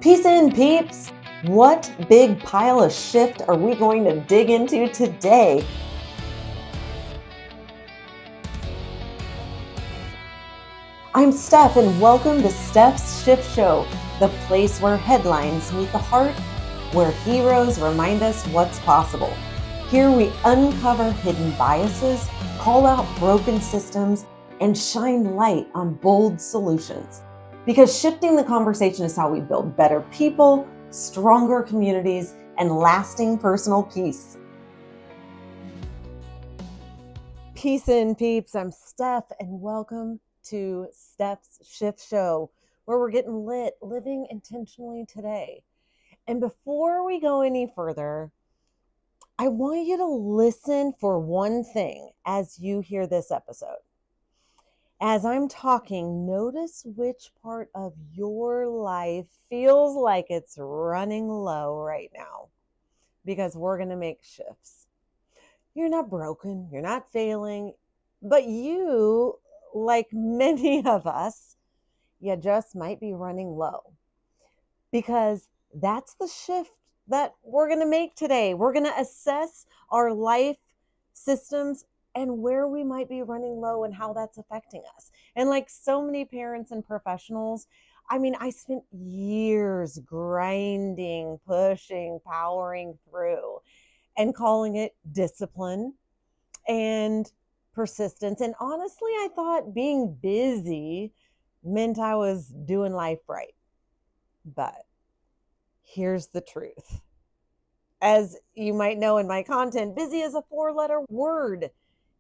Peace in, peeps! What big pile of shift are we going to dig into today? I'm Steph, and welcome to Steph's Shift Show, the place where headlines meet the heart, where heroes remind us what's possible. Here we uncover hidden biases, call out broken systems, and shine light on bold solutions. Because shifting the conversation is how we build better people, stronger communities, and lasting personal peace. Peace in, peeps. I'm Steph, and welcome to Steph's Shift Show, where we're getting lit, living intentionally today. And before we go any further, I want you to listen for one thing as you hear this episode. As I'm talking, notice which part of your life feels like it's running low right now, because we're going to make shifts. You're not broken, you're not failing, but you, like many of us, you just might be running low, because that's the shift that we're going to make today. We're going to assess our life systems and where we might be running low and how that's affecting us. And like so many parents and professionals, I spent years grinding, pushing, powering through and calling it discipline and persistence. And honestly, I thought being busy meant I was doing life right. But here's the truth. As you might know in my content, busy is a 4-letter word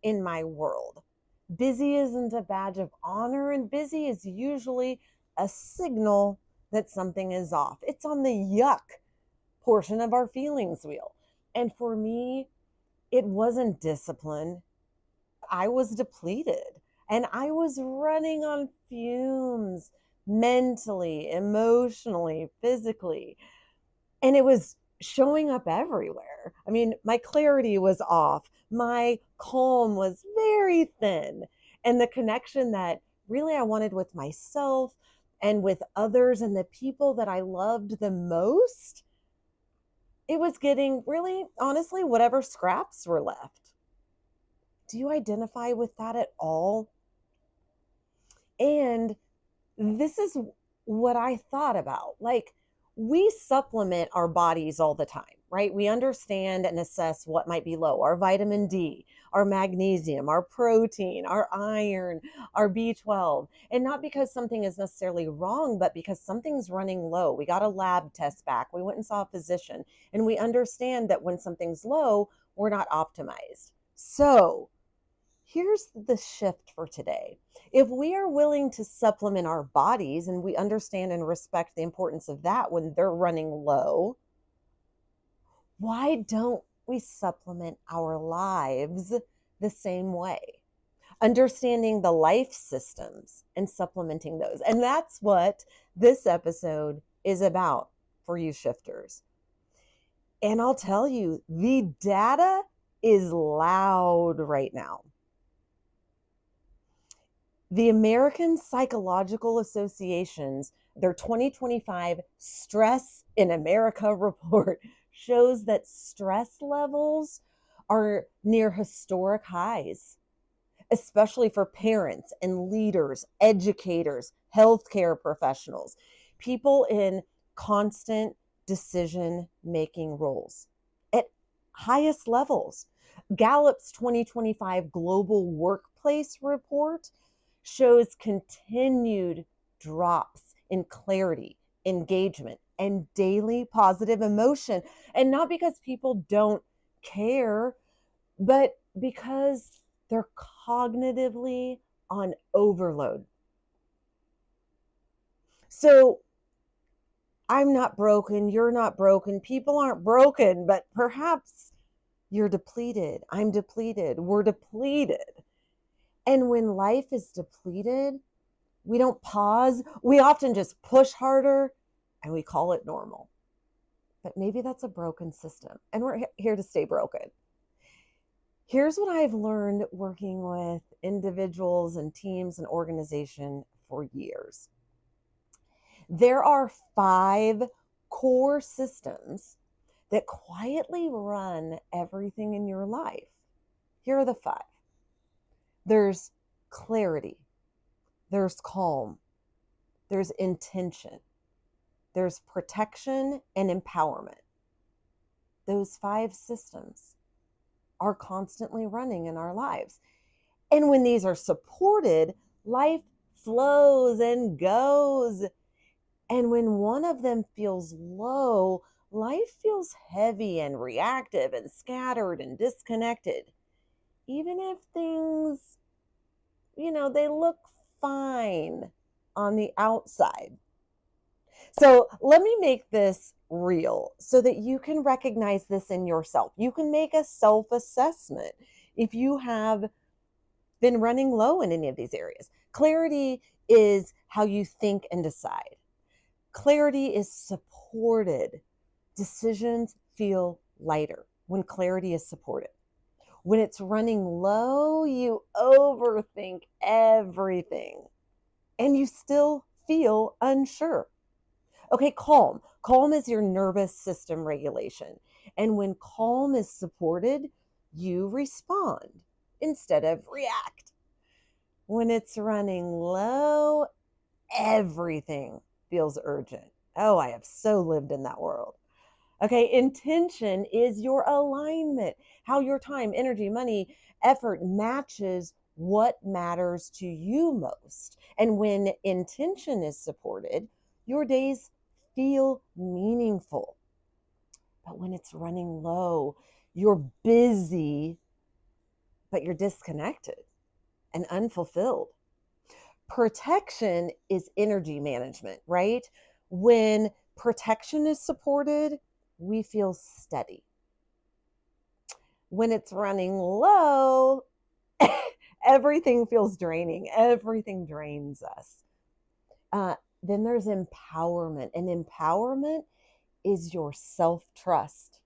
in my world. Busy isn't a badge of honor, and busy is usually a signal that something is off. It's on the yuck portion of our feelings wheel. And for me, it wasn't discipline. I was depleted and I was running on fumes mentally, emotionally, physically. And it was showing up everywhere. My clarity was off. My calm was very thin. And the connection that really I wanted with myself and with others and the people that I loved the most, it was getting really, honestly, whatever scraps were left. Do you identify with that at all? And this is what I thought about. Like, we supplement our bodies all the time, right? We understand and assess what might be low: our vitamin D, our magnesium, our protein, our iron, our B12. And not because something is necessarily wrong, but because something's running low. We got a lab test back. We went and saw a physician, and we understand that when something's low, we're not optimized. So here's the shift for today. If we are willing to supplement our bodies and we understand and respect the importance of that when they're running low, why don't we supplement our lives the same way? Understanding the life systems and supplementing those. And that's what this episode is about for you shifters. And I'll tell you, the data is loud right now. The American Psychological Association's their 2025 Stress in America report shows that stress levels are near historic highs, especially for parents and leaders, educators, healthcare professionals, people in constant decision-making roles at highest levels. Gallup's 2025 Global Workplace Report shows continued drops in clarity, engagement, and daily positive emotion. And not because people don't care, but because they're cognitively on overload. So I'm not broken, you're not broken, people aren't broken, but perhaps you're depleted, I'm depleted, we're depleted. And when life is depleted, we don't pause. We often just push harder and we call it normal. But maybe that's a broken system, and we're here to stay broken. Here's what I've learned working with individuals and teams and organization for years. There are 5 core systems that quietly run everything in your life. Here are the 5. There's clarity, there's calm, there's intention, there's protection and empowerment. Those 5 systems are constantly running in our lives. And when these are supported, life flows and goes. And when one of them feels low, life feels heavy and reactive and scattered and disconnected. Even if things, they look fine on the outside. So let me make this real so that you can recognize this in yourself. You can make a self-assessment if you have been running low in any of these areas. Clarity is how you think and decide. Clarity is supported. Decisions feel lighter when clarity is supported. When it's running low, you overthink everything and you still feel unsure. Okay, calm. Calm is your nervous system regulation. And when calm is supported, you respond instead of react. When it's running low, everything feels urgent. Oh, I have so lived in that world. Okay, intention is your alignment, how your time, energy, money, effort matches what matters to you most. And when intention is supported, your days feel meaningful. But when it's running low, you're busy, but you're disconnected and unfulfilled. Protection is energy management, right? When protection is supported, we feel steady. When it's running low, everything feels draining. Everything drains us. Then there's empowerment, and empowerment is your self-trust.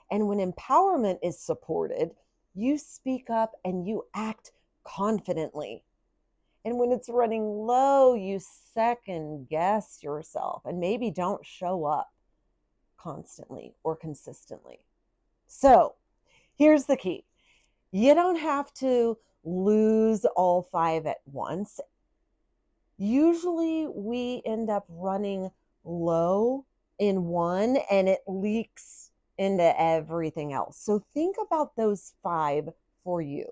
And when empowerment is supported, you speak up and you act confidently. And when it's running low, you second guess yourself and maybe don't show up constantly or consistently. So here's the key. You don't have to lose all 5 at once. Usually we end up running low in one and it leaks into everything else. So think about those 5 for you.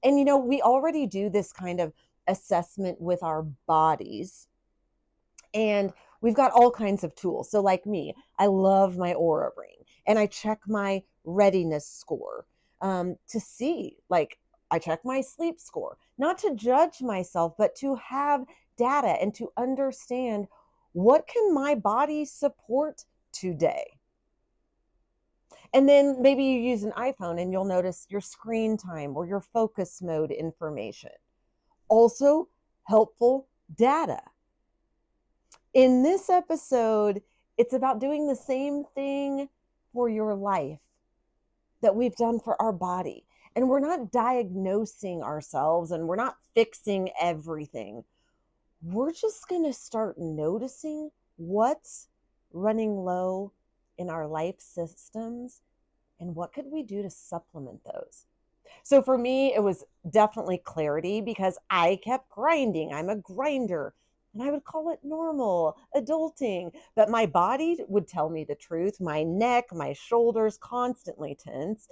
And we already do this kind of assessment with our bodies. And we've got all kinds of tools. So like me, I love my Aura ring and I check my readiness score to see, like I check my sleep score, not to judge myself, but to have data and to understand what can my body support today. And then maybe you use an iPhone and you'll notice your screen time or your focus mode information. Also helpful data. In this episode, it's about doing the same thing for your life that we've done for our body. And we're not diagnosing ourselves and we're not fixing everything. We're just going to start noticing what's running low in our life systems and what could we do to supplement those. So for me, it was definitely clarity because I kept grinding. I'm a grinder. And I would call it normal, adulting. But my body would tell me the truth. My neck, my shoulders constantly tense.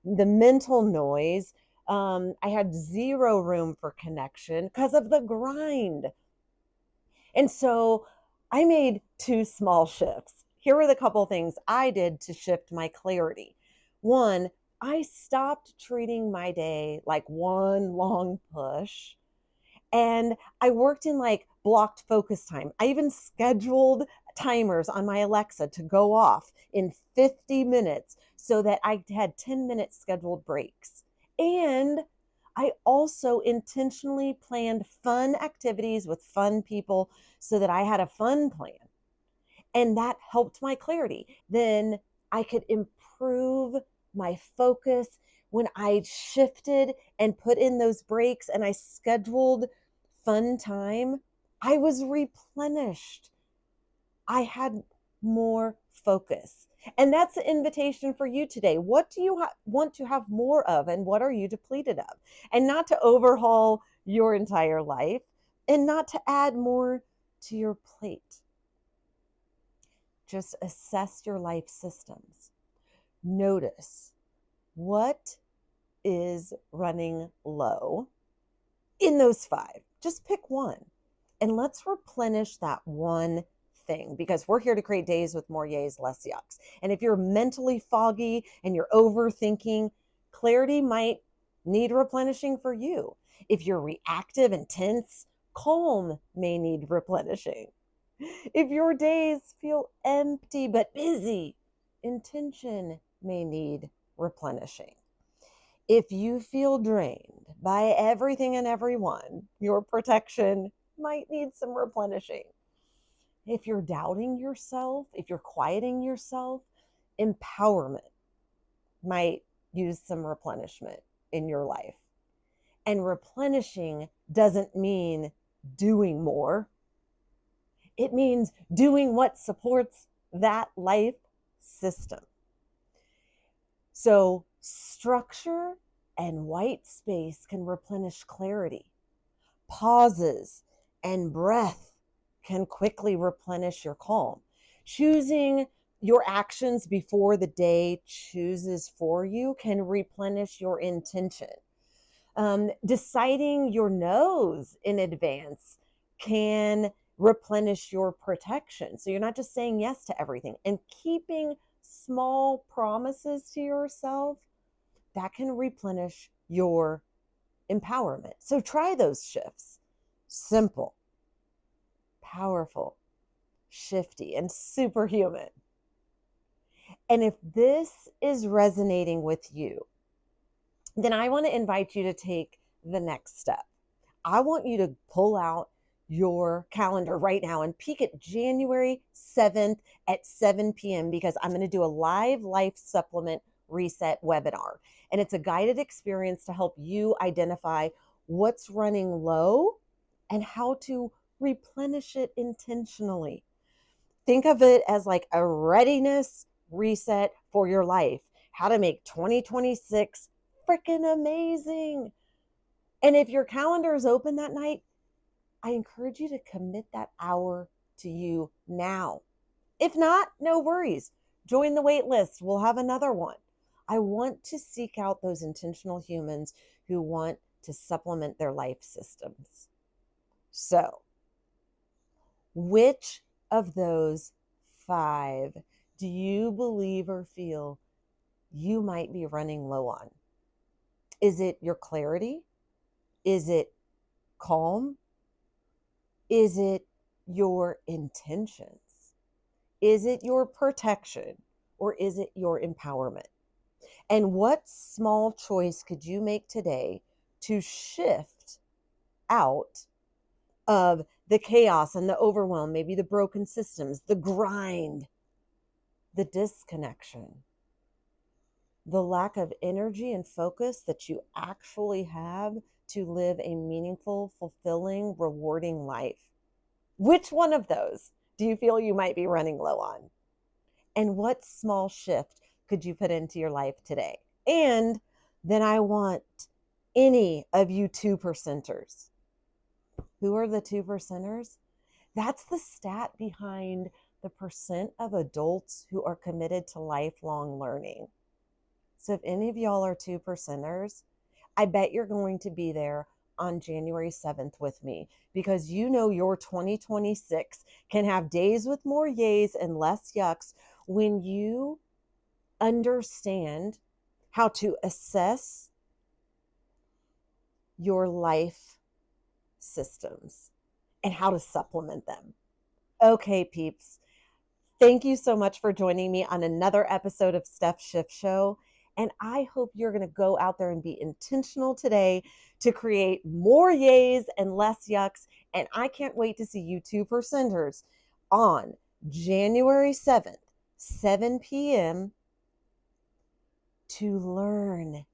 The mental noise. I had zero room for connection because of the grind. And so I made 2 small shifts. Here are the couple things I did to shift my clarity. One, I stopped treating my day like one long push. And I worked in like blocked focus time. I even scheduled timers on my Alexa to go off in 50 minutes so that I had 10-minute scheduled breaks. And I also intentionally planned fun activities with fun people so that I had a fun plan. And that helped my clarity. Then I could improve my focus when I shifted and put in those breaks and I scheduled fun time. I was replenished. I had more focus. And that's the invitation for you today. What do you want to have more of, and what are you depleted of? And not to overhaul your entire life, and not to add more to your plate. Just assess your life systems. Notice what is running low in those 5. Just pick one, and let's replenish that one thing, because we're here to create days with more yays, less yucks. And if you're mentally foggy and you're overthinking, clarity might need replenishing for you. If you're reactive and tense, calm may need replenishing. If your days feel empty but busy, intention may need replenishing. If you feel drained by everything and everyone, your protection might need some replenishing. If you're doubting yourself, if you're quieting yourself, empowerment might use some replenishment in your life. And replenishing doesn't mean doing more. It means doing what supports that life system. So structure and white space can replenish clarity. Pauses and breath can quickly replenish your calm. Choosing your actions before the day chooses for you can replenish your intention. Deciding your no's in advance can replenish your protection. So you're not just saying yes to everything. And keeping small promises to yourself, that can replenish your empowerment. So try those shifts. Simple, powerful, shifty, and superhuman. And if this is resonating with you, then I want to invite you to take the next step. I want you to pull out your calendar right now and peek at January 7th at 7 p.m. because I'm going to do a live life supplement reset webinar. And it's a guided experience to help you identify what's running low and how to replenish it intentionally. Think of it as like a readiness reset for your life. How to make 2026 freaking amazing. And if your calendar is open that night, I encourage you to commit that hour to you now. If not, no worries. Join the wait list. We'll have another one. I want to seek out those intentional humans who want to supplement their life systems. So, which of those 5 do you believe or feel you might be running low on? Is it your clarity? Is it calm? Is it your intentions? Is it your protection? Or is it your empowerment? And what small choice could you make today to shift out of the chaos and the overwhelm, maybe the broken systems, the grind, the disconnection, the lack of energy and focus that you actually have to live a meaningful, fulfilling, rewarding life? Which one of those do you feel you might be running low on? And what small shift could you put into your life today? And then I want any of you 2%ers. Who are the 2%ers? That's the stat behind the percent of adults who are committed to lifelong learning. So if any of y'all are 2%ers, I bet you're going to be there on January 7th with me, because you know your 2026 can have days with more yays and less yucks when you understand how to assess your life systems and how to supplement them. Okay, peeps, thank you so much for joining me on another episode of Steph Shift Show. And I hope you're going to go out there and be intentional today to create more yays and less yucks. And I can't wait to see you 2%ers on January 7th, 7 p.m. to learn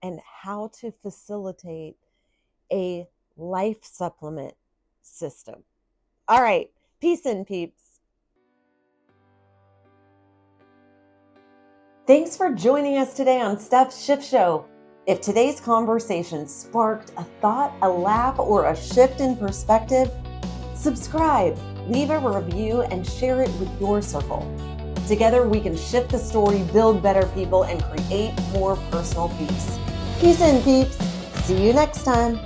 and how to facilitate a life supplement system. All right. Peace and peeps. Thanks for joining us today on Steph's Shift Show. If today's conversation sparked a thought, a laugh, or a shift in perspective, subscribe, leave a review, and share it with your circle. Together, we can shift the story, build better people, and create more personal peace. Peace in, peeps. See you next time.